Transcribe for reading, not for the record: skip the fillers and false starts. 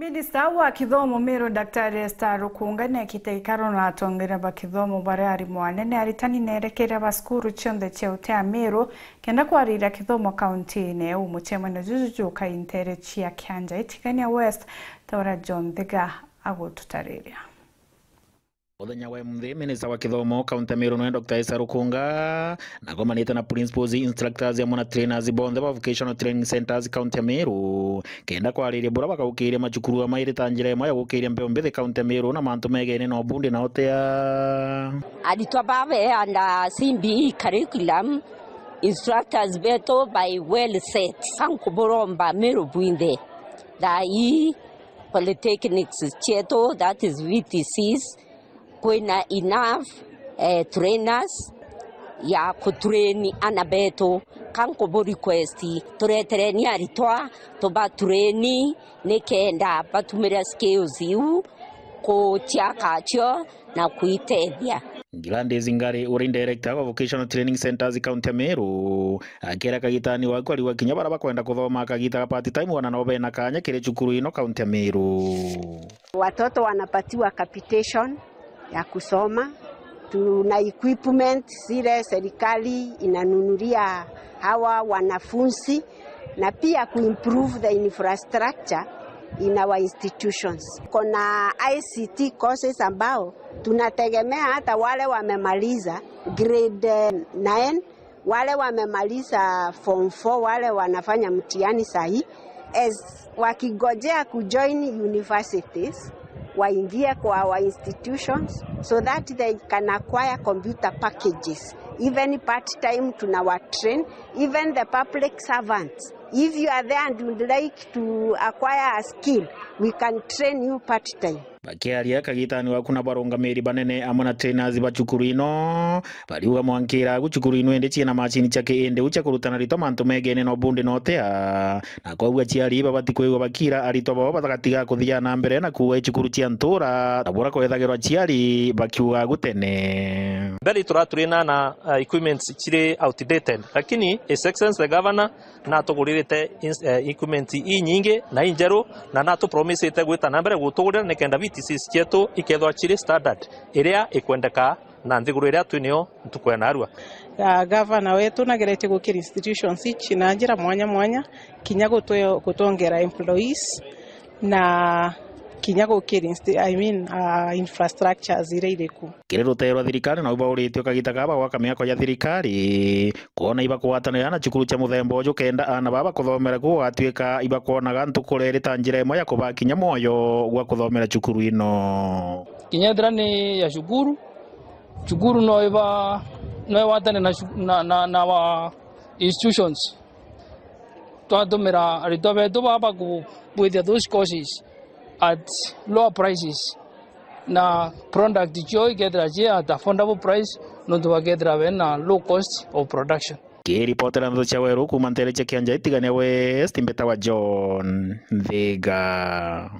Minista wa kithomo Meru Daktari Esther Rukunga nekite ikaro na atongera ba kithomo bare arimu anene aritani nerekera basukuru chionde cheutea Meru kenda kwarira kithomo kaunti-ini umuchemano jujujuka intere chia Kianja itikania West Tora John Thega agututariria. Othenya wa mthi minista wa kithomo kaunti Meru no Dr. Esther Rukunga na gomanite na principals instructors ya mona trainers bonthe ba vocational training centers kaunti Meru kenda kwariria bura bakagukiria macukuru amaire tanjira imwe ya gukiria mbeo mbithi kaunti Meru na mantu megene no bundi na otea aditwa babe and CBE curriculum instructors beto by well set sankuboromba Meru buinde da polytechnics cheto, that is VTCs kuna enough trainers ya kutraini anabeto kanko bo request turetereni aritwa to ba traini nekenda batumira skills yu ko tiakacho na kuitethia. Ngilande Zingari uri director wa vocational training centers kaunti Meru akira kagitani wako ali wakinya bara bakwenda kuthoma kagita part time wana no bena kanya kire cukuru ino kaunti Meru. Watoto wanapatiwa capitation ya kusoma, tuna equipment zile serikali inanunulia hawa wanafunzi na pia kuimprove the infrastructure in our institutions. Kuna ICT courses ambao tunategemea hata wale wamemaliza grade 9, wale wamemaliza form 4, wale wanafanya mtihani sahi as wakigojea kujoin universities waingie kwa our institutions so that they can acquire computer packages. Even part-time tunawatrain, even the public servants. If you are there and would like to acquire a skill, we can train you part-time. Bakiaria kagitani wakuna barungamiri banene amona trainers bacukuru ino bariuga mwankira gucukuru ino ende china machini chake ende ucha kurutana rito mantu megene no bundi no tea na kwa uga chiari babatikwe bakira arito baba batakatiga kuthia na mbere na kuwa icukuru chia ntura tabura ko ethagirwa chiari bakiuga gutene bali turaturina na equipments chire outdated lakini his excellency the governor na tuguririte equipment nyingi na injero na nato promise ite gwita na mbere gutugurira nekenda VTCs chetu ikethwa chire standard iria ikwendeka na nthiguru iria twinio tukwena arua governor wetu nagerete gukira institutions ichi na njira mwanya kinya gutongera employees na kinya gukira infrastructures ireireku kirero tero thirikari na ubaũrĩtio kagita kaba gwaka mĩako ya thirikari kuona iba kũwatanĩra na cukuru cia mũthemba ũyũ kenda ana baba kũthomera gũgatuĩka iba kuonaga ntukũrere ta njĩra ĩmwe ya kũbakinya moyo gwa kũthomera cukuru ino kinyethera ni ya cukuru no watane na wa institutions twatumĩra arutwo betu baba with those courses at lower prices na product joy gethera at affordable price no to gethera when low cost of production. Kiripotera ndo cha Weru kuma ntere cha Kianja itigania West Mbeta wa John Thega.